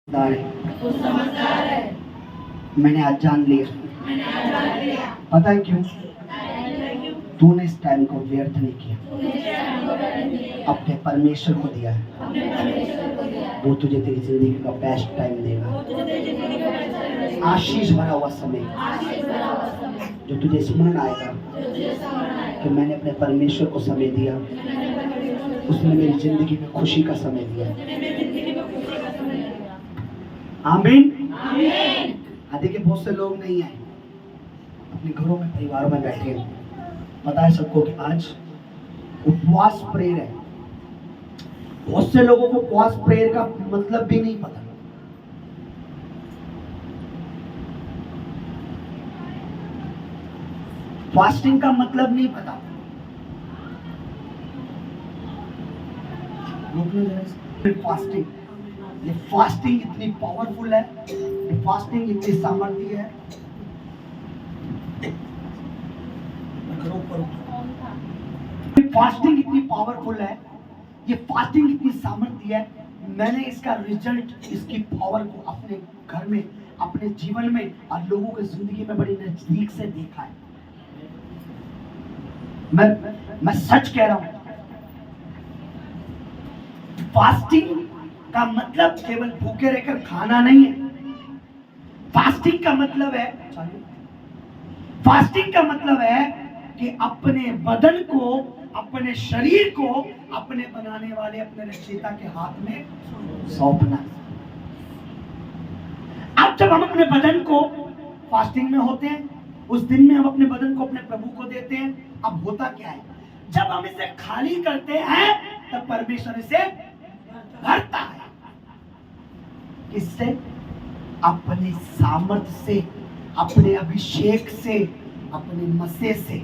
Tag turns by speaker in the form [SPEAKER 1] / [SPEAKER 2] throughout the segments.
[SPEAKER 1] समझदार है।
[SPEAKER 2] मैंने आज जान लिया। पता है क्यों? तूने इस टाइम को व्यर्थ नहीं किया, अपने परमेश्वर को दिया है। वो तुझे तेरी जिंदगी का बेस्ट टाइम देगा, आशीष भरा हुआ समय जो तुझे स्मरण आएगा कि मैंने अपने परमेश्वर को समय दिया, उसने मेरी जिंदगी में खुशी का समय दिया। आमीन। देखिए बहुत से लोग नहीं आए, अपने घरों में परिवारों में बैठे हैं। पता है सबको कि आज उपवास प्रेयर है। बहुत से लोगों को उपवास प्रेयर का मतलब भी नहीं पता। फास्टिंग का मतलब नहीं पता। फास्टिंग, ये फास्टिंग इतनी पावरफुल है, ये फास्टिंग इतनी सामर्थ्य है। फास्टिंग इतनी पावरफुल है, ये फास्टिंग इतनी सामर्थ्य है। मैंने इसका रिजल्ट, इसकी पावर को अपने घर में, अपने जीवन में और लोगों की जिंदगी में बड़ी नजदीक से देखा है। मैं सच कह रहा हूं। फास्टिंग का मतलब केवल भूखे रहकर खाना नहीं है। फास्टिंग का मतलब है, फास्टिंग का मतलब है कि अपने बदन को, अपने शरीर को अपने बनाने वाले, अपने रचयिता के हाथ में सौंपना। अब जब हम अपने बदन को फास्टिंग में होते हैं, उस दिन में हम अपने बदन को अपने प्रभु को देते हैं। अब होता क्या है, जब हम इसे खाली करते हैं तब परमेश्वर इसे भरता है। किससे? अपने सामर्थ्य से, अपने अभिषेक से, अपने मसे से,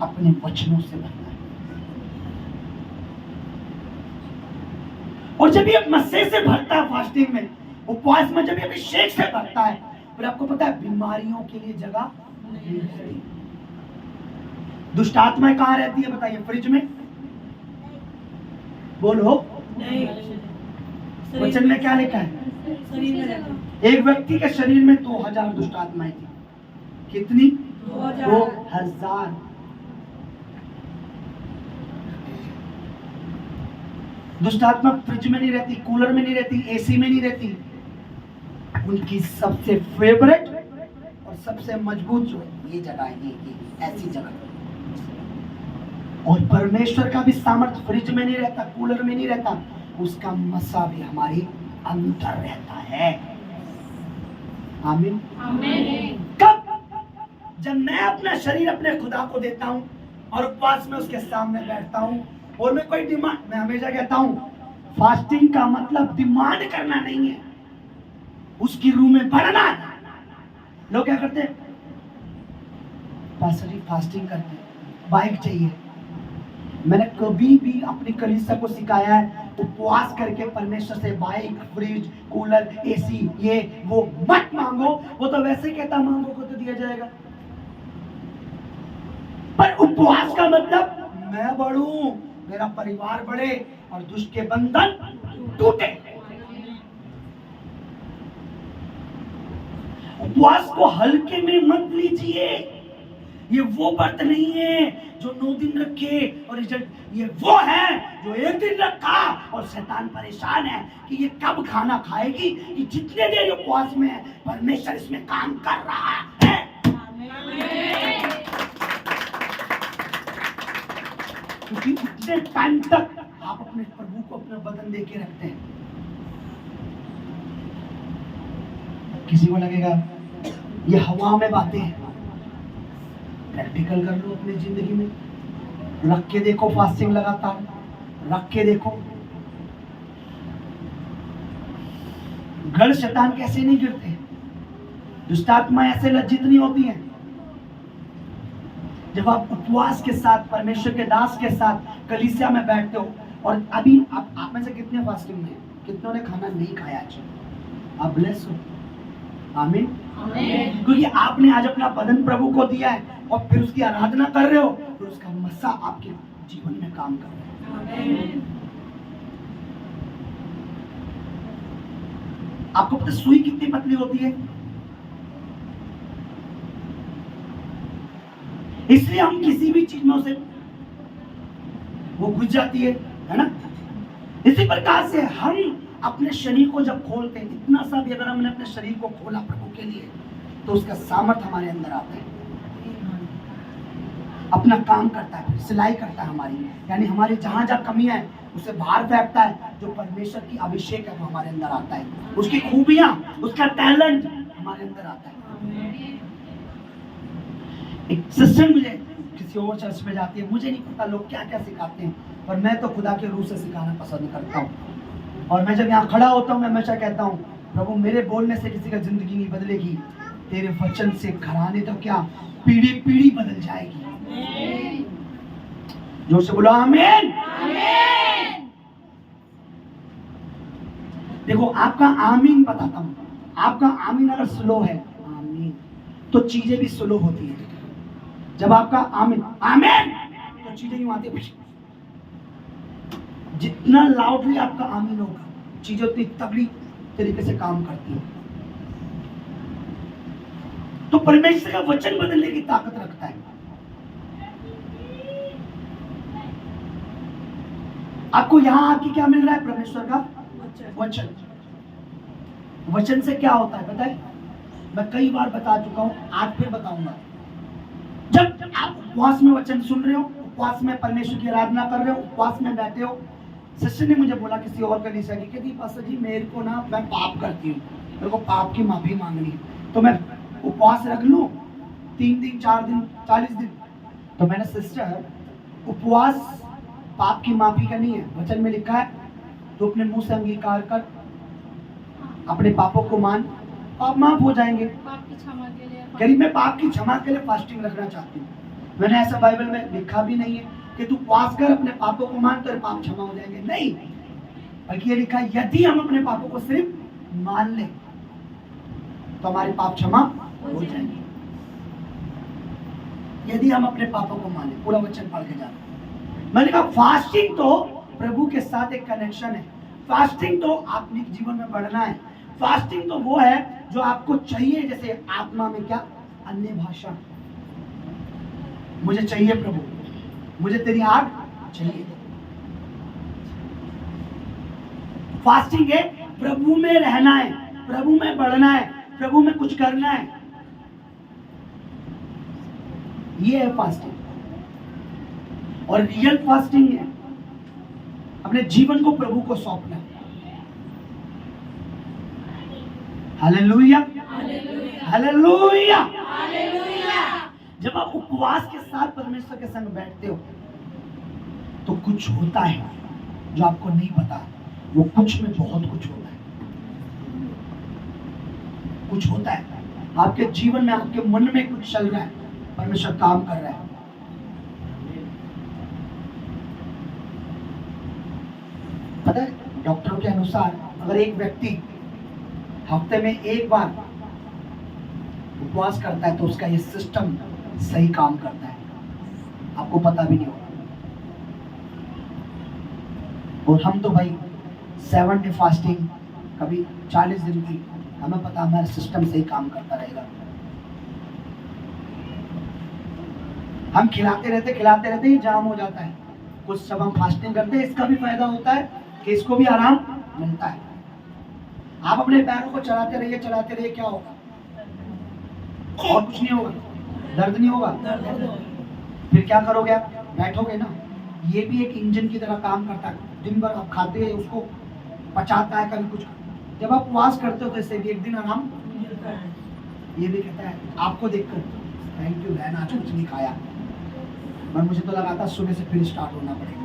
[SPEAKER 2] अपने वचनों से भरता है। और जब ये मसे से भरता है फास्टिंग में, उपवास में, जब ये अभिषेक से भरता है, फिर आपको पता है बीमारियों के लिए जगह नहीं रहती। दुष्ट आत्माएं कहाँ रहती है बताइए? फ्रिज में? बोलो नहीं। वचन में क्या लिखा है? एक व्यक्ति के शरीर में 2000 दुष्ट आत्माएं थी। कितनी? 2000। दुष्ट आत्मा फ्रिज में नहीं रहती, कूलर में नहीं रहती, एसी में नहीं रहती। उनकी सबसे फेवरेट और सबसे मजबूत जो है ये जगह है, ये ऐसी जगह। और परमेश्वर का भी सामर्थ्य फ्रिज में नहीं रहता, कूलर में नहीं रहता, उसका मसा भी हमारे अंदर रहता है। आमीन। कब? जब मैं अपना शरीर अपने खुदा को देता हूं और उपवास में उसके सामने बैठता हूं और मैं कोई डिमांड, मैं हमेशा कहता हूं फास्टिंग का मतलब डिमांड करना नहीं है, उसकी रूह में बढ़ना है। लोग क्या करते हैं? पास्टर जी फास्टिंग करते हैं, बाइक चाहिए। मैंने कभी भी अपनी कलीसिया को सिखाया है, उपवास करके परमेश्वर से बाइक, फ्रिज, कूलर, एसी, ये वो मत मांगो। वो तो वैसे कहता मांगो को तो दिया जाएगा। पर उपवास का मतलब मैं बढ़ूं, मेरा परिवार बढ़े और दुष्ट के बंधन टूटे। उपवास को हल्के में मत लीजिए। ये वो व्रत नहीं है जो 9 दिन रखे और रिजल्ट, ये वो है जो 1 दिन रखा और शैतान परेशान है कि ये कब खाना खाएगी, कि जितने देर उपवास में है परमेश्वर इसमें काम कर रहा है। क्योंकि उतने टाइम तक आप अपने प्रभु को अपना बदन दे के रखते हैं। किसी को लगेगा ये हवा में बातें हैं, प्रैक्टिकल कर लो अपनी जिंदगी में, रख के देखो। फास्टिंग लगातार रख के देखो, गढ़ शैतान कैसे नहीं गिरते, दुष्ट आत्माएं ऐसे लज्जित नहीं होती हैं। जब आप उपवास के साथ, परमेश्वर के दास के साथ कलीसिया में बैठते हो। और अभी आप में से कितने फास्टिंग में, कितनों ने खाना नहीं खाया आज? आप ब्लेस हो। आमीन। क्योंकि आपने आज अपना बदन प्रभु को दिया है और फिर उसकी आराधना कर रहे हो, फिर उसका मसा आपके जीवन में काम कर रहा है। आपको पता सुई कितनी पतली होती है? इसलिए हम किसी भी चीज में उसे वो घुस जाती है ना? इसी प्रकार से हम अपने शरीर को जब खोलते हैं, इतना सा भी अगर हमने अपने शरीर को खोला प्रभु के लिए, तो उसका सामर्थ हमारे अंदर आता है, अपना काम करता है, सिलाई करता है हमारी, यानी हमारी जहां जहां कमियां है उसे बाहर फेंकता है। जो परमेश्वर की अभिषेक है वो हमारे अंदर आता है, उसकी खूबियां, उसका टैलेंट हमारे अंदर आता है। एक सिस्टर मुझे किसी और चर्च में जाती है, मुझे नहीं पता लोग क्या क्या सिखाते हैं, पर मैं तो खुदा के रूह से सिखाना पसंद करता हूँ। और मैं जब यहाँ खड़ा होता हूँ, मैं हमेशा कहता हूँ, प्रभु मेरे बोलने से किसी का जिंदगी नहीं बदलेगी, तेरे वचन से घराने तो क्या पीढ़ी पीढ़ी बदल जाएगी। जोर से बोलो आमीन। देखो आपका आमीन बताता हूँ, आपका आमीन अगर स्लो है आमीन, तो चीजें भी स्लो होती है। जब आपका आमीन आमीन तो चीजें यूं आती है। जितना लाउडली आपका आमीन होगा, चीजें उतनी तगड़ी तरीके से काम करती है। तो परमेश्वर का वचन बदलने की ताकत रखता है। आपको यहां आके क्या मिल रहा है? परमेश्वर का वचन। वचन से क्या होता है पता है? मैं कई बार बता चुका हूं, आज फिर बताऊंगा। जब आप उपवास में वचन सुन रहे हो, उपवास में परमेश्वर की आराधना कर रहे हो, उपवास में बैठे हो, सिस्टर ने मुझे बोला किसी और कलीसिया की, कहती पास्टर जी मेरे को ना, मैं पाप करती हूँ, मेरे को पाप की माफी मांगनी है, तो मैं उपवास रख लूं 3 दिन 4 दिन 40 दिन? तो मैंने, सिस्टर उपवास पाप की माफी का नहीं है, वचन में लिखा है तो अपने मुंह से अंगीकार कर, अपने पापों को मान, पाप माफ हो जाएंगे। गरीब मैं पाप की क्षमा के लिए फास्टिंग रखना चाहती हूँ। मैंने ऐसा बाइबल में लिखा भी नहीं है कि तू उपवास कर अपने पापों को मान तेरे पाप क्षमा हो जाएंगे, नहीं, बल्कि ये लिखा है यदि हम अपने पापों को सिर्फ मान लें तो हमारे पाप क्षमा हो जाएंगे। यदि हम अपने पापों को माने, पूरा वचन पढ़ के जाते। मैंने कहा फास्टिंग तो प्रभु के साथ एक कनेक्शन है, फास्टिंग तो आत्मिक जीवन में बढ़ना है, फास्टिंग तो वो है जो आपको चाहिए। जैसे आत्मा में क्या? अन्य भाषा। मुझे चाहिए प्रभु, मुझे तेरी आग चाहिए। फास्टिंग है प्रभु में रहना है, प्रभु में बढ़ना है, प्रभु में कुछ करना है, ये है फास्टिंग। और रियल फास्टिंग है अपने जीवन को प्रभु को सौंपना। Hallelujah, hallelujah. जब आप उपवास के साथ परमेश्वर के संग बैठते हो तो कुछ होता है जो आपको नहीं पता, वो कुछ में बहुत कुछ होता है। कुछ होता है आपके जीवन में, आपके मन में कुछ चल रहा है, परमेश्वर काम कर रहा है। पता है डॉक्टरों के अनुसार अगर एक व्यक्ति हफ्ते में 1 बार उपवास करता है तो उसका ये सिस्टम सही काम करता है, आपको पता भी नहीं होगा। और हम तो भाई 7 डे फास्टिंग, कभी 40 दिन की, हमें पता हमारा सिस्टम सही काम करता रहेगा। हम खिलाते रहते ही जाम हो जाता है। कुछ सब हम फास्टिंग करते हैं, इसका भी फायदा होता है कि इसको भी आराम मिलता है। आप अपने पैरों को चलाते रहिए, क्या होगा? और कुछ नहीं होगा, दर्द नहीं होगा। फिर क्या करोगे आप? बैठोगे ना। ये भी एक इंजन की तरह काम करता है, दिन भर आप खाते हैं, उसको पचाता है, कभी कुछ। जब आप उपवास करते हो तो इससे भी एक दिन आराम मिलता है। ये भी कहता है आपको देखकर थैंक यू बहन, आज कुछ नहीं खाया, पर मुझे तो लगा था सुबह से फिर स्टार्ट होना पड़ेगा।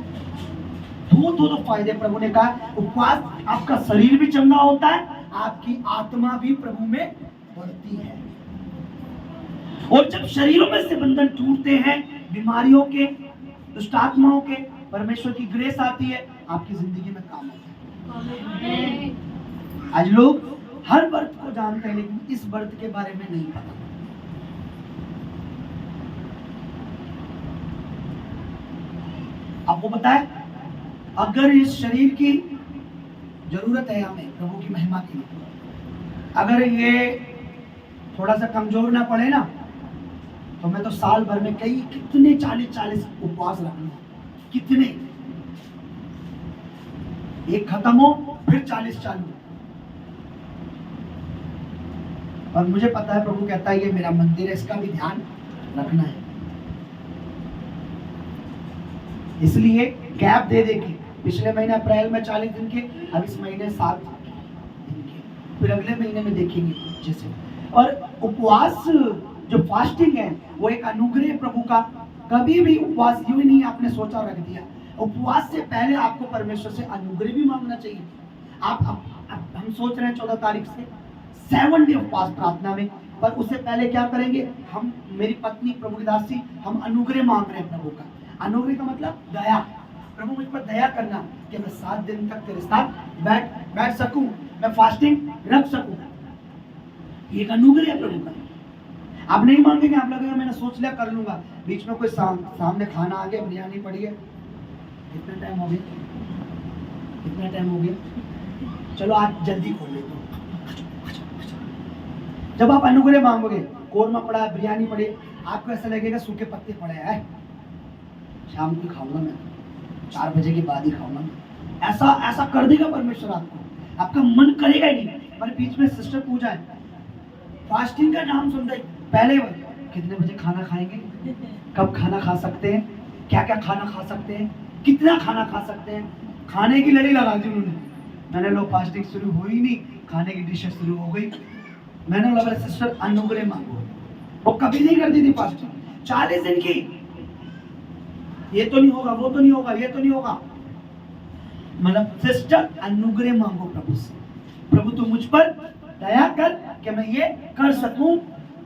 [SPEAKER 2] दो फायदे प्रभु ने कहा। उपवास आपका शरीर भी चंगा होता है, आपकी आत्मा भी प्रभु में बढ़ती है। और जब शरीरों में से बंधन टूटते हैं, बीमारियों के, दुष्ट आत्माओं के, परमेश्वर की ग्रेस आती है, आपकी जिंदगी में काम होता है। आज लोग हर व्रत को जानते हैं लेकिन इस व्रत के बारे में नहीं पता। आपको पता है अगर इस शरीर की जरूरत है हमें प्रभु की महिमा की। अगर ये थोड़ा सा कमजोर ना पड़े ना, तो मैं तो साल भर में कितने 40 उपवास रखूंगा, कितने, एक खत्म हो फिर 40 चालू। और मुझे पता है प्रभु कहता है ये मेरा मंदिर है, इसका भी ध्यान रखना है। इसलिए गैप दे दे के, पिछले महीने अप्रैल में 40 दिन के, अब इस महीने 7 दिन के, फिर अगले महीने में देखेंगे जैसे। और उपवास जो फास्टिंग है वो एक अनुग्रह प्रभु का। कभी भी उपवास यूं ही नहीं आपने सोचा रख दिया। उपवास से पहले आपको परमेश्वर से अनुग्रह भी मांगना चाहिए। आप हम सोच रहे हैं 14 तारीख से 7 डे उपवास प्रार्थना में, पर उससे पहले क्या करेंगे हम, मेरी पत्नी प्रभु की दासी, हम अनुग्रह मांग रहे हैं प्रभु का। अनुग्रह का मतलब दया। प्रभु मुझ पर दया करना कि मैं 7 दिन तक तेरे साथ बैठ सकूं, मैं फास्टिंग रख सकूं। ये एक अनुग्रह है प्रभु का। आप नहीं मांगेंगे, आप लगेगा मैंने सोच लिया कर लूंगा, बीच में कोई सामने खाना आ गया, बिरयानी पड़ी है, कितना टाइम हो गया, कितना टाइम हो गया, चलो आज जल्दी खोल लेते हो। जब आप अनुग्रह मांगोगे, कोरमा पड़ा है, बिरयानी पड़ी, आपको ऐसा लगेगा सूखे पत्ते पड़े हैं, शाम को खाऊंगा मैं, 4 बजे के बाद ही खाऊंगा। ऐसा कर देगा परमेश्वर आपको, आपका मन करेगा ही नहीं। हमारे बीच में सिस्टर पूजा है, फास्टिंग का नाम सुनते पहले कितने बजे खाना खाएंगे, कब खाना खा सकते हैं, क्या क्या खाना खा सकते हैं, कितना खाना खा सकते हैं, खाने की लड़ी लगा दी उन्होंने। मैंने लो फास्टिंग शुरू हुई नहीं, खाने की डिशेस शुरू हो गई। मैंने बोला सिस्टर अनुग्रह मांगो, वो कभी नहीं करती थी फास्टिंग 40 दिन की। ये तो नहीं होगा, वो तो नहीं होगा, ये तो नहीं होगा, मतलब सिस्टर अनुग्रह मांगो प्रभु से। प्रभु तू मुझ पर दया कर कि मैं ये कर सकूं।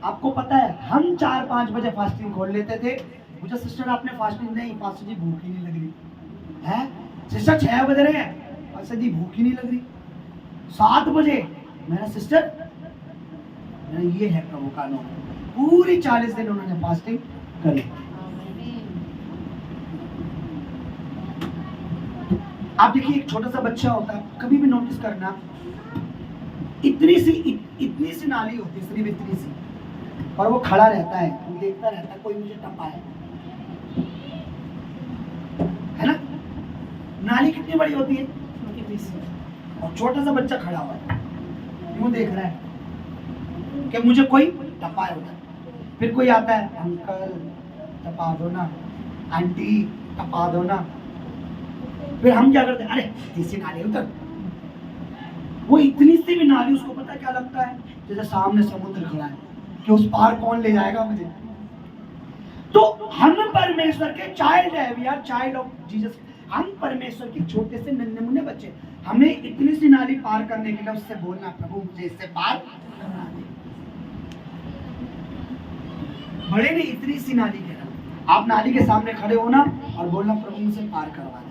[SPEAKER 2] आपको पता है हम 4-5 बजे फास्टिंग खोल लेते थे। मुझे सिस्टर आपने फास्टिंग नहीं, पास्टर जी भूख ही नहीं लग रही है। सिस्टर 6 बज रहे हैं, पास्टर जी भूख ही नहीं लग रही। 7 बजे मेरा सिस्टर, ये है प्रभु का नाम। पूरी 40 दिन उन्होंने फास्टिंग करी। आप देखिए एक छोटा सा बच्चा होता है, कभी भी नोटिस करना, इतनी सी नाली होती है, सिर्फ इतनी सी, और वो खड़ा रहता है, देखता रहता है कोई मुझे टपा है ना। नाली कितनी बड़ी होती है, और छोटा सा बच्चा खड़ा हुआ है, यूं देख रहा है कि मुझे कोई टपा है उधर। फिर कोई आता है, अंकल टपा दो ना, आंटी टपा दो ना। फिर हम क्या करते हैं, अरे तीसरी नाली उधर। वो इतनी सी भी नाली, उसको पता क्या लगता है, जैसे सामने समुद्र खड़ा है कि उस पार कौन ले जाएगा मुझे। तो हम परमेश्वर के चाइल्ड है, we are child of Jesus. हम परमेश्वर के छोटे से नन्हे मुन्ने बच्चे, हमें इतनी सी नाली पार करने के लिए उससे बोलना, प्रभु मुझे इससे पार करना दे। बड़े ने इतनी सी नाली कहना, आप नाली के सामने खड़े होना और बोलना प्रभु मुझे पार करवा दे।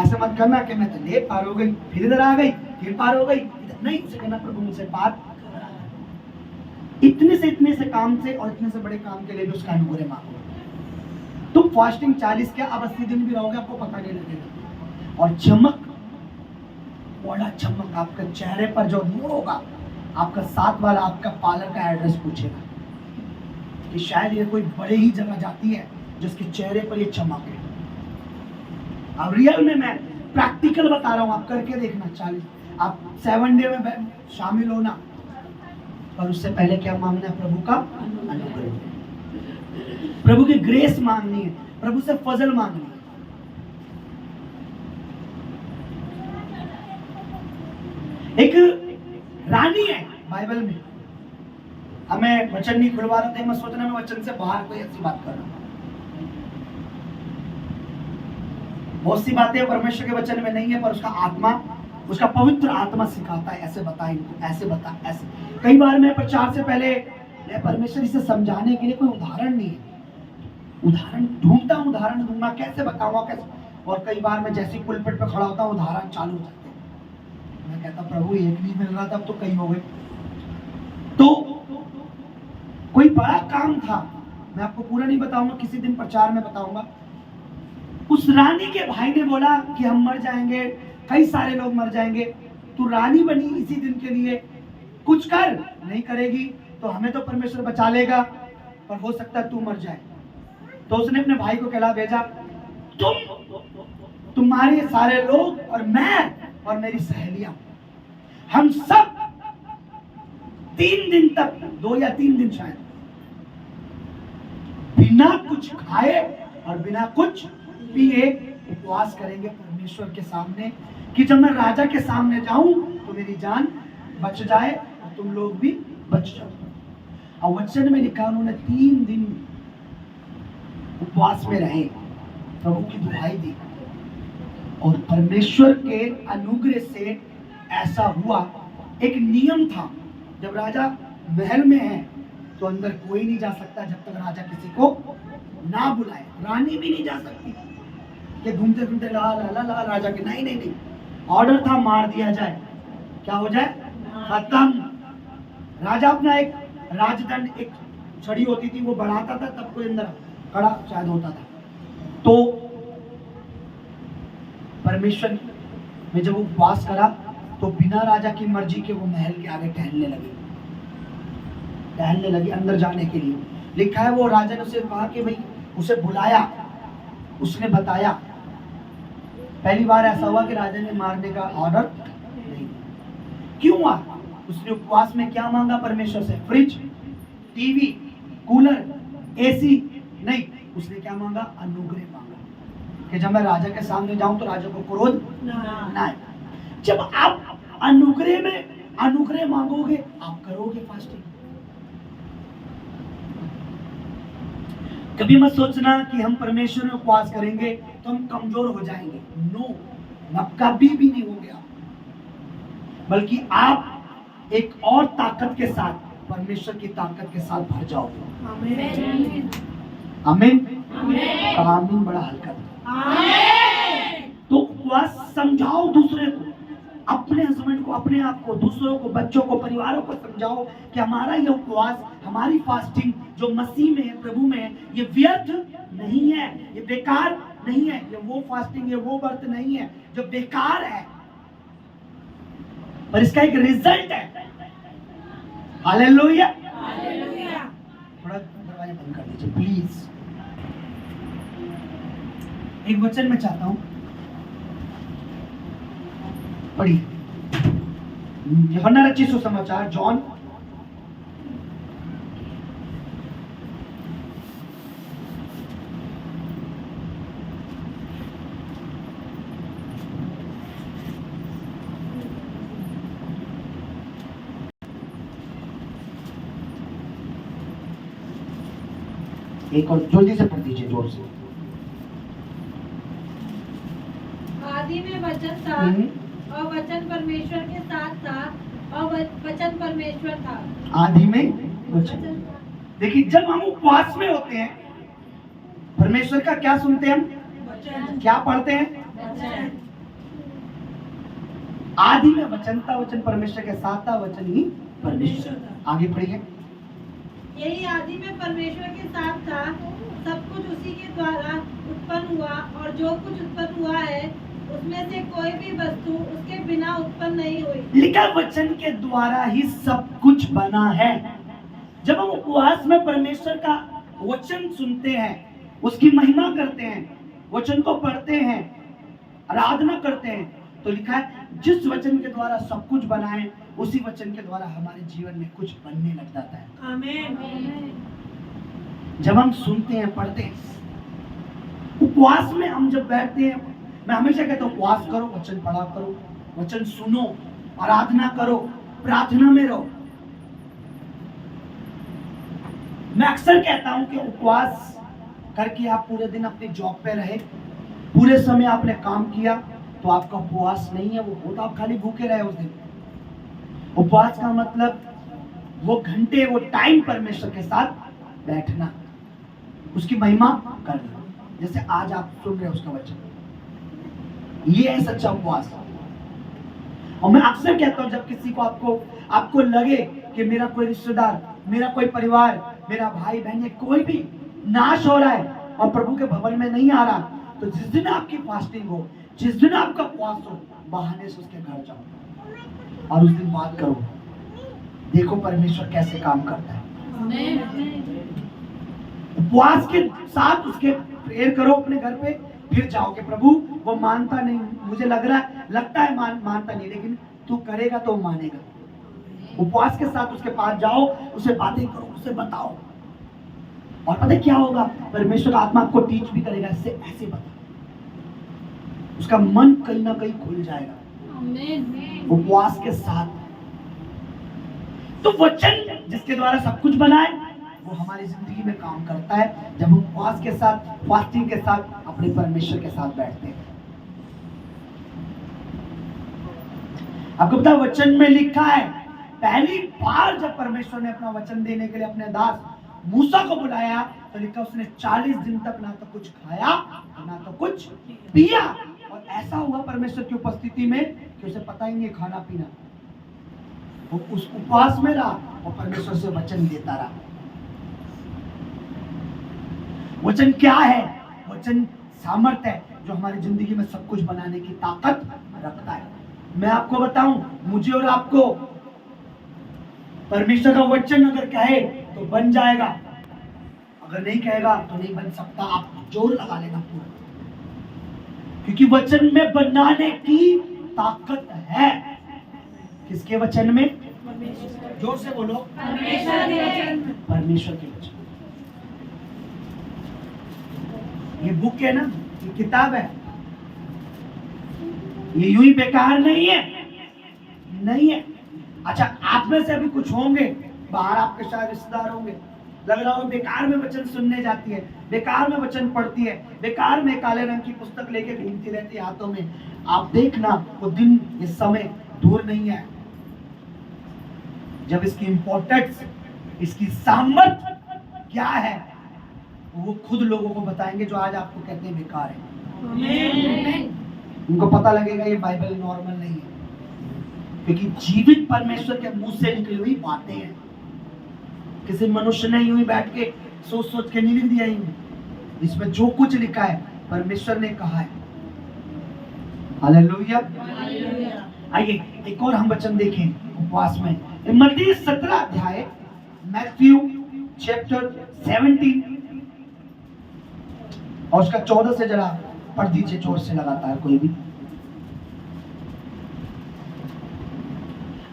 [SPEAKER 2] ऐसा मत करना कि मैं तो ले पार हो गई, फिर इधर आ गई, फिर पार हो गई, नहीं, इसे कहना प्रभु मुझे पार। इतने से काम से और इतने से बड़े काम के लिए भी उसका अनुग्रह मांगो। तुम फास्टिंग 40 क्या, अब 80 दिन भी रहोगे, आपको पता नहीं लगेगा। और चमक, बड़ा चमक आपके चेहरे पर जो नूर होगा, आपका साथ वाला आपका पार्लर का एड्रेस पूछेगा कि शायद ये कोई बड़े ही जगह जाती है जिसके चेहरे पर ये चमक है। अब रियल में मैं प्रैक्टिकल बता रहा हूँ, आप करके देखना। 40 आप 7 डे में शामिल होना, पर उससे पहले क्या मांगना है, प्रभु का अनुग्रह, प्रभु की ग्रेस मांगनी है, प्रभु से फजल मांगनी है। एक रानी है बाइबल में, हमें वचन नहीं खुलवा रहा था, मैं सोच रहा मैं वचन से बाहर कोई ऐसी बात कर रहा हूं। बहुत सी बातें परमेश्वर के वचन में नहीं है, पर उसका आत्मा, उसका पवित्र आत्मा सिखाता है, ऐसे बता इनको, ऐसे बता, ऐसे। कई बार मैं प्रचार से पहले परमेश्वर इसे समझाने के लिए कोई उदाहरण नहीं है, उदाहरण ढूंढता हूँ, उदाहरण दूंगा, कैसे बताऊंगा, कैसे। और कई बार मैं जैसे पुलपिट पे खड़ा होता हूँ, उदाहरण चालू हो जाते हैं। मैं कहता प्रभु एक नहीं मिल रहा था, अब तो कई हो गए। तो कोई बड़ा काम था, मैं आपको पूरा नहीं बताऊंगा, किसी दिन प्रचार में बताऊंगा। उस रानी के भाई ने बोला कि हम मर जाएंगे, कई सारे लोग मर जाएंगे, तू रानी बनी इसी दिन के लिए, कुछ कर, नहीं करेगी तो हमें तो परमेश्वर बचा लेगा, पर हो सकता है तू मर जाए। तो उसने अपने भाई को कहला भेजा, तुम्हारे सारे लोग और मैं और मेरी सहेलियां, हम सब 3 दिन तक, 2 या 3 दिन शायद, बिना कुछ खाए और बिना कुछ पिए उपवास करेंगे परमेश्वर के सामने, कि जब मैं राजा के सामने जाऊं तो मेरी जान बच जाए और तुम लोग भी बच जाओ। और वचन में लिखा उन्होंने 3 दिन उपवास में रहे, प्रभु की दुहाई दी, और परमेश्वर के अनुग्रह से ऐसा हुआ। एक नियम था, जब राजा महल में है तो अंदर कोई नहीं जा सकता जब तक राजा किसी को ना बुलाए। रानी भी नहीं जा सकती कि घूमते घूमते ला ला ला ला राजा के, नहीं नहीं नहीं, ऑर्डर था मार दिया जाए, क्या हो जाए, खत्म। राजा अपना एक राजदंड, एक छड़ी होती थी वो बढ़ाता था, तब कोई अंदर खड़ा शायद होता था। तो परमेश्वर में जब वो उपवास करा तो बिना राजा की मर्जी के वो महल के आगे टहलने लगी अंदर जाने के लिए। लिखा है वो राजा ने उसे कहा कि भाई, उसे बुलाया, उसने बताया। पहली बार ऐसा हुआ कि राजा ने मारने का ऑर्डर नहीं। क्यों हुआ? उसने उपवास में क्या मांगा परमेश्वर से? फ्रिज, टीवी, कूलर, एसी नहीं, उसने क्या मांगा? अनुग्रह मांगा, कि जब मैं राजा के सामने जाऊं तो राजा को क्रोध ना आए। जब आप अनुग्रह में अनुग्रह मांगोगे, आप करोगे फास्टिंग। कभी मत सोचना कि हम परमेश्वर में उपवास करेंगे तो हम कमजोर हो जाएंगे। नो, कभी भी नहीं होंगे आप, बल्कि आप एक और ताकत के साथ, परमेश्वर की ताकत के साथ भर जाओगे। आमीन, आमीन, आमीन। बड़ा हल्का। तो उपवास समझाओ दूसरे को, अपने हस्बैंड को, अपने आप को, दूसरों को, बच्चों को, परिवारों को समझाओ कि हमारा ये उपवास, हमारी फास्टिंग जो मसीह में है, प्रभु में है, ये व्यर्थ नहीं है, ये बेकार नहीं है। ये वो फास्टिंग, ये वो व्रत नहीं है जो बेकार है, पर इसका एक रिजल्ट है। हालेलुया। थोड़ा दरवाजा बंद कर दीजिए प्लीज। एक वचन में चाहता हूं, पढ़िए यूहन्ना रचित सुसमाचार, जॉन एक और जल्दी से पढ़ दीजिए, जोर से।
[SPEAKER 1] आदि में वचन था और वचन परमेश्वर के साथ था और वचन परमेश्वर था।
[SPEAKER 2] आदि में वचन। देखिए, जब हम उपवास में होते हैं, परमेश्वर का क्या सुनते हैं हम? वचन। क्या पढ़ते हैं? वचन। आदि में वचन था, वचन परमेश्वर के साथ था, वचन ही परमेश्वर था। आगे पढ़िए।
[SPEAKER 1] यही आदि में परमेश्वर के साथ था, सब कुछ उसी के द्वारा उत्पन्न हुआ और जो कुछ उत्पन्न हुआ है उसमें से कोई भी वस्तु उसके बिना उत्पन्न नहीं हुई। लिखा वचन के द्वारा ही सब कुछ बना है। जब हम उपवास में परमेश्वर का वचन सुनते हैं, उसकी महिमा करते हैं, वचन को पढ़ते हैं, आराधना करते हैं, तो लिखा है जिस वचन के द्वारा सब कुछ बना है, उसी वचन के द्वारा हमारे जीवन में कुछ बनने लग जाता है। आमीन। जब हम सुनते हैं, पढ़ते हैं, उपवास में हम जब बैठते हैं, मैं हमेशा कहता हूँ उपवास करो, वचन पढ़ा करो, वचन सुनो, आराधना करो, प्रार्थना में रहो। मैं अक्सर कहता हूँ कि उपवास करके आप पूरे दिन अपनी जॉब पे रहे, पूरे समय आपने काम किया, तो आपका उपवास नहीं है, वो तो आप खाली भूखे रहे उस दिन। उपवास का मतलब वो घंटे, वो टाइम परमेश्वर के साथ बैठना, उसकी महिमा करना, जैसे आज आप सुन रहे हो उसका वचन। ये है सच्चा उपवास। और मैं अक्सर कहता हूं, जब किसी को आपको लगे कि मेरा कोई रिश्तेदार, मेरा कोई परिवार, मेरा भाई बहन या कोई भी नाश हो रहा है और प्रभु के भवन में नहीं आ रहा, तो जिस दिन आपकी फास्टिंग हो, जिस दिन आपका उपवास हो, बहाने से उसके घर जाओ।
[SPEAKER 2] और उस दिन बात करो, देखो परमेश्वर कैसे काम करता है। उपवास के साथ उसके प्रेयर करो अपने घर पे, फिर जाओ कि प्रभु वो मानता नहीं, मुझे लगता है मानता नहीं, लेकिन तू करेगा तो मानेगा। उपवास के साथ उसके पास जाओ, उसे बातें करो, उसे बताओ, और पता है क्या होगा, परमेश्वर का आत्मा आपको टीच भी करेगा, इससे ऐसे बता, उसका मन कहीं ना कहीं खुल जाएगा उपवास के साथ। तो वचन जिसके द्वारा सब कुछ बना है वो हमारी जिंदगी में काम करता है जब हम उपवास के साथ, फास्टिंग के साथ अपने परमेश्वर के साथ बैठते हैं। आपको पता है वचन में लिखा है, पहली बार जब परमेश्वर ने अपना वचन देने के लिए अपने दास मूसा को बुलाया तो लिखा उसने 40 दिन तक ना तो कुछ खाया ना तो कुछ पिया, और ऐसा हुआ परमेश्वर की उपस्थिति में कि उसे पता ही नहीं खाना पीना, वो उस उपवास में रहा और परमेश्वर से वचन देता रहा। वचन क्या है? वचन सामर्थ्य है जो हमारी जिंदगी में सब कुछ बनाने की ताकत रखता है। मैं आपको बताऊं, मुझे और आपको परमेश्वर का वचन अगर कहे तो बन जाएगा, अगर नहीं कहेगा तो नहीं बन सकता। आप जोर लगा लेना पूरा, क्योंकि वचन में बनाने की ताकत है। किसके वचन में? जोर से बोलो, परमेश्वर के वचन। ये बुक है ना, ये किताब है, ये यूं ही बेकार नहीं है, नहीं है। अच्छा, आप में से अभी कुछ होंगे बाहर, आपके शायद रिश्तेदार होंगे, लग रहा हो बेकार में वचन सुनने जाती है, बेकार में वचन पढ़ती है, बेकार में काले रंग की पुस्तक लेके घूमती रहती है हाथों में। आप देखना वो दिन, ये समय दूर नहीं है जब इसकी इंपॉर्टेंस, इसकी सामर्थ्य क्या है वो खुद लोगों को बताएंगे जो आज आपको कहते हैं बेकार है। उनको पता लगेगा ये बाइबल नॉर्मल नहीं है, क्योंकि जीवित परमेश्वर के मुंह से निकली हुई बातें हैं। किसी मनुष्य ने यूं ही बैठ के सोच के नहीं लिख दिया, इसमें जो कुछ लिखा है परमेश्वर ने कहा है। हालेलुया। आइए एक और हम वचन देखें उपवास में, मत्ती 17 अध्याय, मैथ्यू चैप्टर 17 और उसका 14 से जरा पढ़ दीजिए जोर से लगातार कोई भी।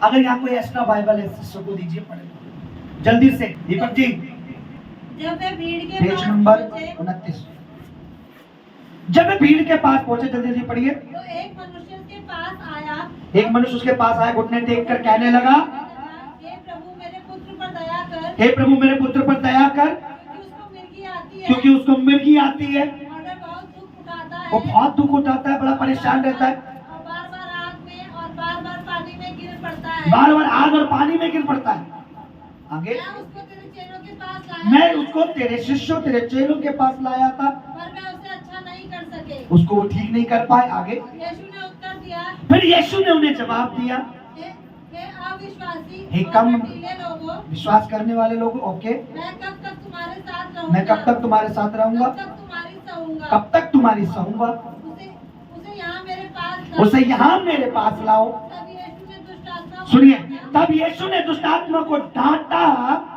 [SPEAKER 2] अगर यहाँ कोई एक्स्ट्रा बाइबल है सबको दीजिए, पढ़े जल्दी से दीपक जी।
[SPEAKER 1] जब वे भीड़ के
[SPEAKER 2] पेज
[SPEAKER 1] पास
[SPEAKER 2] नंबर
[SPEAKER 1] पहुंचे
[SPEAKER 2] 29। जब वे भीड़ के पास पहुंचे, जल्दी जल्दी पढ़िए।
[SPEAKER 1] तो एक मनुष्य उसके पास आया,
[SPEAKER 2] एक मनुष्य उसके पास आया, घुटने टेक कर कहने लगा,
[SPEAKER 1] हे प्रभु मेरे पुत्र पर दया कर,
[SPEAKER 2] हे प्रभु मेरे पुत्र पर दया कर,
[SPEAKER 1] क्योंकि उसको मिर्गी आती है
[SPEAKER 2] क्योंकि उसको मिर्गी आती है,
[SPEAKER 1] और वह बहुत दुख उठाता है,
[SPEAKER 2] वो बहुत दुख उठाता है, बड़ा परेशान रहता है,
[SPEAKER 1] और बार-बार आग में और बार-बार पानी में गिर पड़ता है।
[SPEAKER 2] बार बार आग और पानी में गिर पड़ता है। आगे,
[SPEAKER 1] मैं उसको तेरे चेलों के पास लाया,
[SPEAKER 2] मैं उसको तेरे शिष्यों, तेरे चेलों के पास लाया था,
[SPEAKER 1] पर वे उसे अच्छा नहीं कर सके।
[SPEAKER 2] उसको वो ठीक नहीं कर पाए। आगे,
[SPEAKER 1] यीशु ने उत्तर दिया,
[SPEAKER 2] फिर यीशु ने उन्हें जवाब दिया,
[SPEAKER 1] हे अविश्वासी
[SPEAKER 2] हे
[SPEAKER 1] और
[SPEAKER 2] कम
[SPEAKER 1] हठीले लोगों,
[SPEAKER 2] विश्वास करने वाले लोग, ओके,
[SPEAKER 1] मैं कब तक तुम्हारे साथ रहूंगा,
[SPEAKER 2] मैं कब तक तुम्हारे साथ रहूंगा,
[SPEAKER 1] कब तक तुम्हारी सहूंगा,
[SPEAKER 2] कब तक तुम्हारी सहूंगा,
[SPEAKER 1] उसे यहाँ मेरे पास लाओ।
[SPEAKER 2] उसे यहाँ मेरे पास लाओ।
[SPEAKER 1] तब यीशु ने दुष्ट आत्मा को
[SPEAKER 2] सुनिए,
[SPEAKER 1] डांटा,
[SPEAKER 2] तब यीशु ने दुष्ट आत्मा को डांटा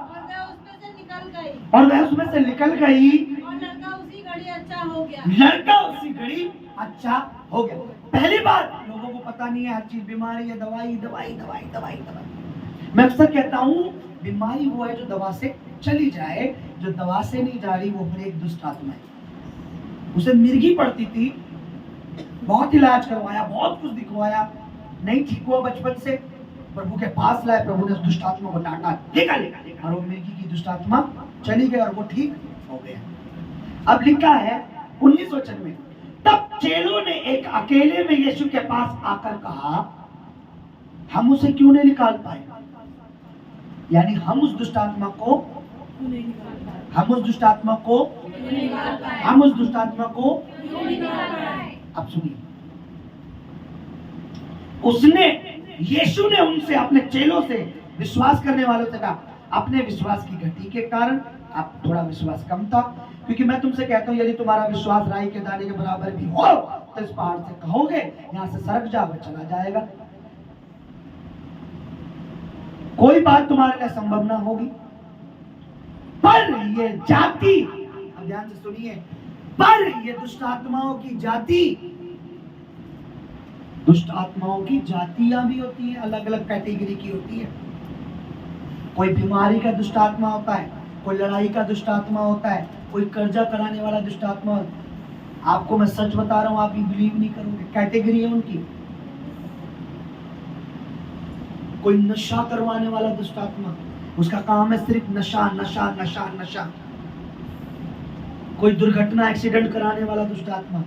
[SPEAKER 1] और वह उसमें से निकल गई,
[SPEAKER 2] और वह उसमें से निकल गई,
[SPEAKER 1] और लड़का उसी घड़ी अच्छा हो गया।
[SPEAKER 2] लड़का उसी घड़ी अच्छा हो गया। पहली बार लोगों को पता नहीं है, हर चीज बीमारी है, दवाई दवाई दवाई दवाई दवाई। मैं अक्सर कहता हूँ बीमारी वो है जो दवा से चली जाए, जो दवा से नहीं जा रही वो फिर एक दुष्ट आत्मा है। उसे मिर्गी पड़ती थी, बहुत इलाज करवाया, बहुत कुछ दिखवाया, नहीं ठीक हुआ, बचपन से प्रभु के पास लाए, प्रभु ने उस दुष्ट आत्मा को डांटा, निकल, और वो मिर्गी की दुष्ट आत्मा चली गई और वो ठीक हो गया। अब लिखा है 19 वचन में, तब चेलों ने एक अकेले में यीशु के पास आकर कहा, हम उसे क्यों नहीं निकाल पाए? यानी हम उस दुष्ट आत्मा को अब सुनिए, उसने, यीशु ने उनसे, अपने चेलों से, विश्वास करने वालों से कहा, अपने विश्वास की घटी के कारण अब थोड़ा विश्वास कम था, क्योंकि मैं तुमसे कहता हूं यदि तुम्हारा विश्वास राई के दाने के बराबर भी हो तो इस पहाड़ से कहोगे यहाँ से सरक जा, वह चला जाएगा। कोई बात तुम्हारे लिए संभव ना होगी। पर ये जाति, अब ध्यान से सुनिए, पर ये दुष्ट आत्माओं की जाति, दुष्ट आत्माओं की जातियां भी होती हैं, अलग अलग कैटेगरी की होती है। कोई बीमारी का दुष्ट आत्मा होता है, कोई लड़ाई का दुष्ट आत्मा होता है, कोई कर्जा कराने वाला दुष्ट आत्मा होता है। आपको मैं सच बता रहा हूं, आप ये बिलीव नहीं करोगे, कैटेगरी है उनकी। कोई नशा करवाने वाला दुष्ट आत्मा, उसका काम है सिर्फ नशा नशा नशा नशा। कोई दुर्घटना एक्सीडेंट कराने वाला दुष्ट आत्मा,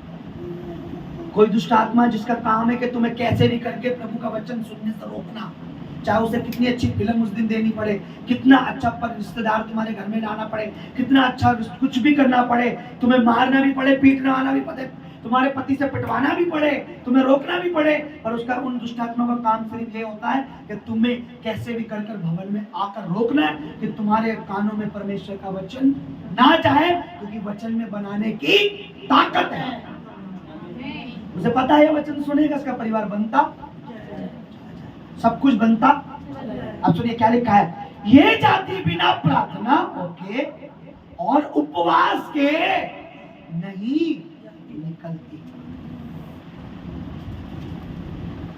[SPEAKER 2] कोई दुष्ट आत्मा जिसका काम है कि तुम्हें कैसे भी करके प्रभु का वचन सुनने से रोकना, चाहे उसे कितनी अच्छी फिल्म उस दिन देनी पड़े, कितना अच्छा पर रिश्तेदार तुम्हारे घर में लाना पड़े, कितना अच्छा कुछ भी करना पड़े, तुम्हें मारना भी पड़े, पीटना भी पड़े, तुम्हारे पति से पिटवाना भी पड़े, तुम्हें रोकना भी पड़े, और उसका उन दुष्ट आत्मा का काम सिर्फ ये होता है कि तुम्हें कैसे भी कर भवन में आकर रोकना है कि तुम्हारे कानों में परमेश्वर का वचन ना जाए, क्योंकि वचन में बनाने की ताकत है। उसे पता है वचन सुनेगा, इसका परिवार बनता, सब कुछ बनता। अब सुनिए क्या लिखा है, ये जाति बिना प्रार्थना के और उपवास के नहीं निकलती।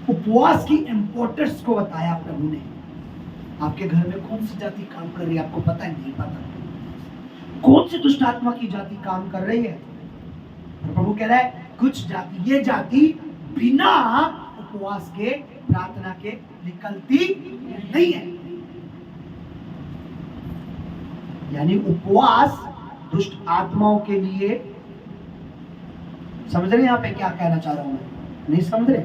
[SPEAKER 2] उपवास की इंपॉर्टेंस को बताया प्रभु ने। आपके घर में कौन सी जाति काम कर रही है आपको पता है? नहीं पता। कौन सी दुष्ट आत्मा की जाति काम कर रही है? तो प्रभु कह रहा है कुछ जाति, ये जाति बिना उपवास के, प्रार्थना के निकलती नहीं है। यानी उपवास दुष्ट आत्माओं के लिए, समझ रहे हैं यहां पे क्या कहना चाह रहा हूं मैं? नहीं समझ रहे?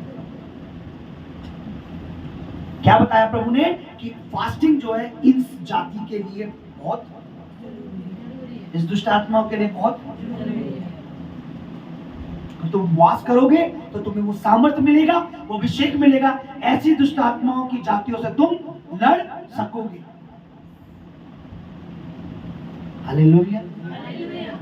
[SPEAKER 2] क्या बताया प्रभु ने कि फास्टिंग जो है इस जाति के लिए बहुत, इस दुष्ट आत्माओं के लिए बहुत, तुम उपवास करोगे तो तुम्हें वो सामर्थ्य मिलेगा, वो अभिषेक मिलेगा, ऐसी दुष्ट आत्माओं की जातियों से तुम लड़ सकोगे। हालेलुया।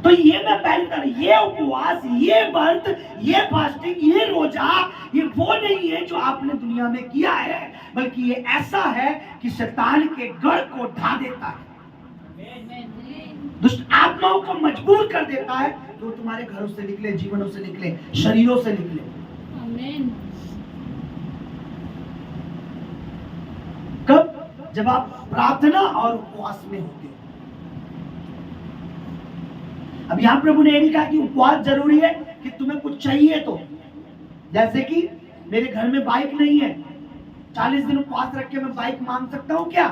[SPEAKER 2] तो ये मैं पहले बता रहा, ये उपवास, ये व्रत, ये फास्टिंग, ये रोजा, ये वो नहीं है जो आपने दुनिया में किया है, बल्कि ये ऐसा है कि शैतान के गढ़ को ढा देता है, दुष्ट आत्माओं को मजबूर कर देता है, तो तुम्हारे घरों से निकले, जीवनों से निकले, शरीरों से निकले। आमीन। कब? जब आप प्रार्थना और उपवास में होते हो। अब यहां प्रभु ने ये नहीं कहा कि उपवास जरूरी है कि तुम्हें कुछ चाहिए तो, जैसे कि मेरे घर में बाइक नहीं है, 40 दिन उपवास रख के मैं बाइक मांग सकता हूं क्या?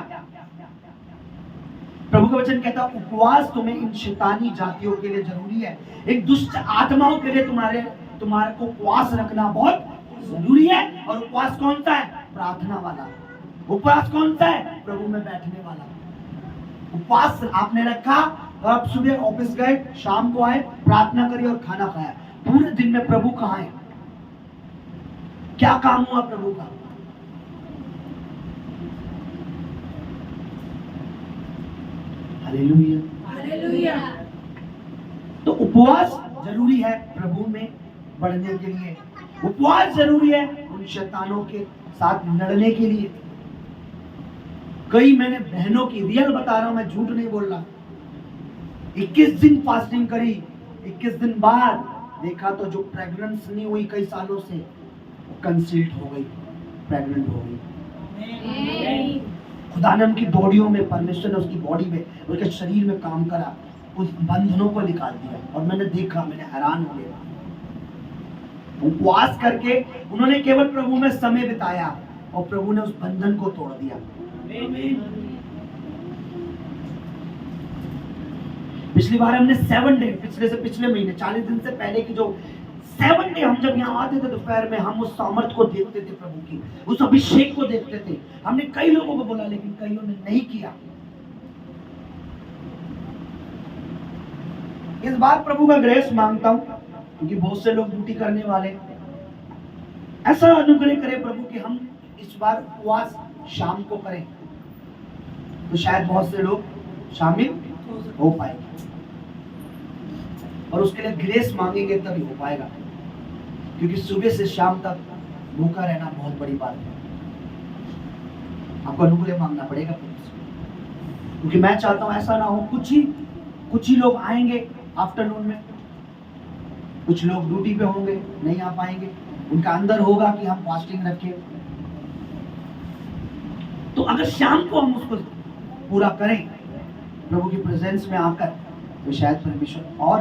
[SPEAKER 2] प्रभु का वचन कहता है उपवास तुम्हें इन शैतानी जातियों के लिए जरूरी है, एक दुष्ट आत्माओं के लिए तुम्हारे को उपवास रखना बहुत जरूरी है। और उपवास कौन सा है? प्रार्थना वाला। उपवास कौन सा है? प्रभु में बैठने वाला। उपवास आपने रखा और आप सुबह ऑफिस गए, शाम को आए, प्रार्थना करी और खाना खाया, पूरे दिन में प्रभु कहाँ है? क्या काम हुआ प्रभु का? Hallelujah, hallelujah. तो उपवास जरूरी है प्रभु में बढ़ने के लिए, उपवास जरूरी है उन शैतानों के साथ लड़ने के लिए। कई मैंने बहनों की, रियल बता रहा हूं मैं, झूठ नहीं बोल रहा, 21 दिन फास्टिंग करी, 21 दिन बाद देखा तो जो प्रेग्नेंस नहीं हुई कई सालों से, कंसील्ड हो गई, प्रेग्नेंट हो गई। खुदा ने उनकी बॉडियों में, परमेश्वर ने उसकी बॉडी में, उसके शरीर में काम करा, उस बंधनों को निकाल दिया। और मैंने देखा, मैंने हैरान हो गया। उपवास करके उन्होंने केवल प्रभु में समय बिताया और प्रभु ने उस बंधन को तोड़ दिया। पिछली बार हमने 7 डे, पिछले महीने 40 दिन से पहले की जो 7 डे, हम जब यहाँ आते थे दोपहर में, हम उस सामर्थ को देखते थे, प्रभु की उस अभिषेक को देखते थे। हमने कई लोगों को बोला लेकिन कईयों ने नहीं किया। इस बार प्रभु का ग्रेस मांगता हूं, क्योंकि बहुत से लोग ड्यूटी करने वाले, ऐसा अनुग्रह करे प्रभु कि हम इस बार उपवास शाम को करें, तो शायद बहुत से लोग शामिल हो पाएंगे। और उसके लिए ग्रेस मांगेंगे तभी हो पाएगा, क्योंकि सुबह से शाम तक भूखा रहना बहुत बड़ी बात है। आपको अनुकूल मांगना पड़ेगा प्रभु से, क्योंकि मैं चाहता हूं ऐसा ना हो कुछ ही लोग आएंगे आफ्टरनून में, कुछ लोग ड्यूटी पे होंगे, नहीं आ पाएंगे, उनका अंदर होगा कि हम फास्टिंग रखें। तो अगर शाम को हम उसको पूरा करें प्रभु की प्रेजेंस में आकर, तो शायद परमेश्वर और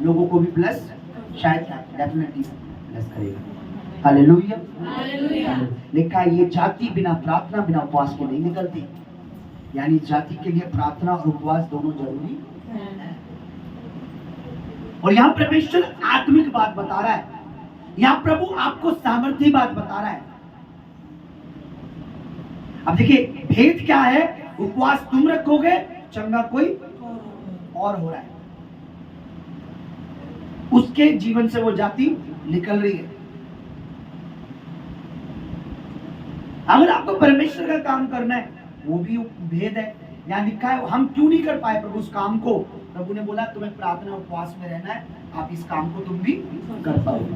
[SPEAKER 2] लोगों को भी ब्लेस, शायद डेफिनेटली ब्लेस करेगा। हालेलुया। लिखा है ये जाति बिना प्रार्थना बिना उपवास के नहीं निकलती, यानी जाति के लिए प्रार्थना और उपवास दोनों जरूरी है। और यहाँ परमेश्वर आत्मिक बात बता रहा है, यहाँ प्रभु आपको सामर्थ्य बात बता रहा है। अब देखिए भेद क्या है, उपवास तुम रखोगे, चंगा कोई और हो रहा है, उसके जीवन से वो जाति निकल रही है। अगर आपको परमेश्वर का काम करना है, वो भी भेद है। यहाँ लिखा है हम क्यों नहीं कर पाए प्रभु उस काम को, प्रभु ने बोला तुम्हें प्रार्थना उपवास में रहना है, आप इस काम को तुम भी कर पाओगे।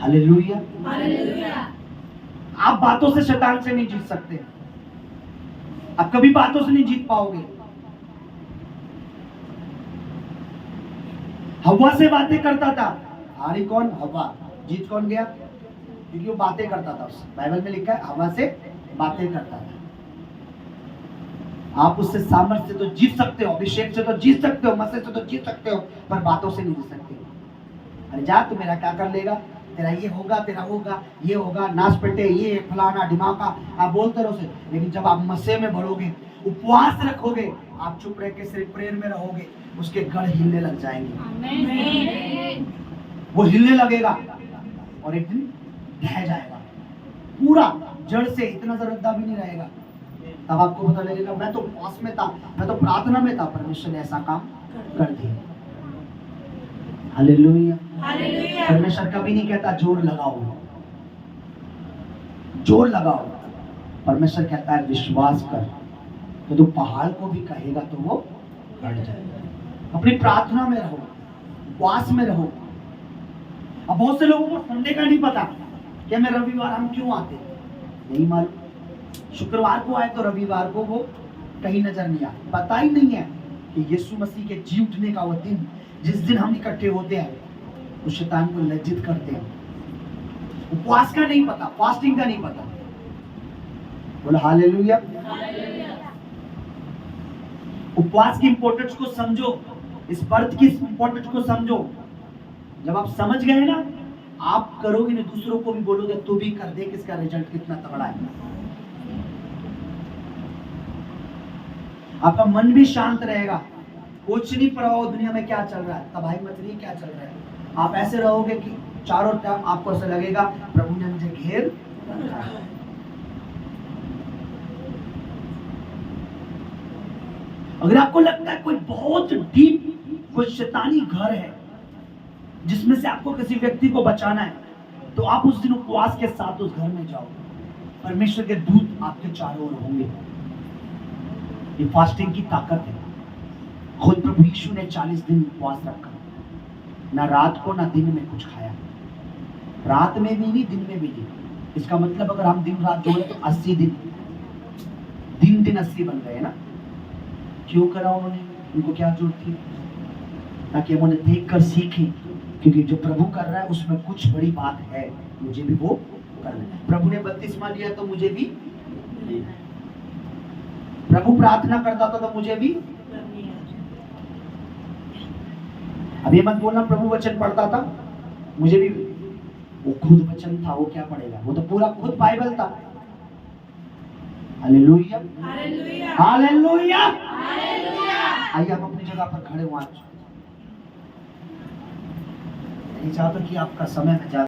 [SPEAKER 2] हालेलुया। आप बातों से शैतान से नहीं जीत सकते, आप कभी बातों से नहीं जीत पाओगे। हवा से बातें करता था, हारी कौन? हवा। जीत कौन गया? क्योंकि वो बातें करता था। बाइबल में लिखा है हवा से बातें करता था। आप उससे सामर्थ्य से तो जीत सकते हो, अभिषेक से तो जीत सकते हो, मसीह से तो जीत सकते हो, पर बातों से नहीं जीत सकते। अरे जा तू मेरा क्या कर लेगा, तेरा ये होगा, तेरा होगा, ये होगा, नाच पेटे, ये फलाना ढिमाका, आप बोलते रहो से। लेकिन जब आप मसीह में बढ़ोगे, उपवास रखोगे, आप चुप रह के सिर्फ प्रेयर में रहोगे, उसके गढ़ हिलने लग जाएंगे। वो हिलने लगेगा और एक दिन ढह जाएगा पूरा, जड़ से इतना जरदा भी नहीं रहेगा। तब आपको पता लगेगा मैं तो उपवास में था, मैं तो प्रार्थना में था, परमेश्वर ने ऐसा काम कर दिया। हालेलुया। परमेश्वर कभी नहीं कहता जोर लगाओ, जोर लगाओ। परमेश्वर कहता है विश्वास कर, तो तू पहाड़ को भी कहेगा तो वो हट जाएगा। अपनी प्रार्थना में रहो, उपवास में रहो। अब बहुत से लोगों को संडे का नहीं पता कि मैं रविवार हम क्यों आते, नहीं मालूम। शुक्रवार को आए तो रविवार को वो कहीं नजर नहीं आते। पता ही नहीं है कि यीशु मसीह के जी उठने का वो दिन, जिस दिन हम इकट्ठे होते हैं, उस शैतान को लज्जित करते हैं। उपवास का नहीं पता, फास्टिंग का नहीं पता। बोला हालेलुया। उपवास की इंपॉर्टेंस को समझो, इस व्रत की इंपॉर्टेंस को समझो। जब आप समझ गए ना, आप करोगे ना, दूसरों को भी बोलोगे, तू भी कर दे, किसका रिजल्ट कितना तगड़ा है। आपका मन भी शांत रहेगा, कुछ नहीं पड़ा दुनिया में क्या चल रहा है, तबाही मच रही, क्या चल रहा है। आप ऐसे रहोगे कि चारों तरफ आपको ऐसा लगेगा प्रभु ने मुझे घेर रखा है। अगर आपको लगता है कोई बहुत डीप कोई शैतानी घर है जिसमें से आपको किसी व्यक्ति को बचाना है, तो आप उस दिन उपवास के साथ उस घर में जाओ, परमेश्वर के दूत आपके चारों ओर होंगे। ये फास्टिंग की ताकत है। खुद प्रभु यीशु ने 40 दिन उपवास रखा, ना रात को ना दिन में कुछ खाया, रात में भी नहीं, दिन में भी नहीं। इसका मतलब अगर हम दिन रात जोड़े तो 80 दिन, दिन 80 बन गए ना। क्यों करा उन्होंने? उनको क्या जरूरत थी? ताकि हम उन्हें देखकर सीखें, क्योंकि जो प्रभु कर रहा है उसमें कुछ बड़ी बात है, मुझे भी वो करना है। प्रभु ने बपतिस्मा लिया तो मुझे भी, प्रभु प्रार्थना करता था तो मुझे भी। अब ये मत बोलना प्रभु वचन पढ़ता था मुझे भी, वो खुद वचन था, वो क्या पढ़ेगा, वो तो पूरा खुद बाइबल था। हालेलुया, हालेलुया, आइए हम अपनी जगह पर खड़े हुआ। नहीं चाहता कि आपका समय में ज्यादा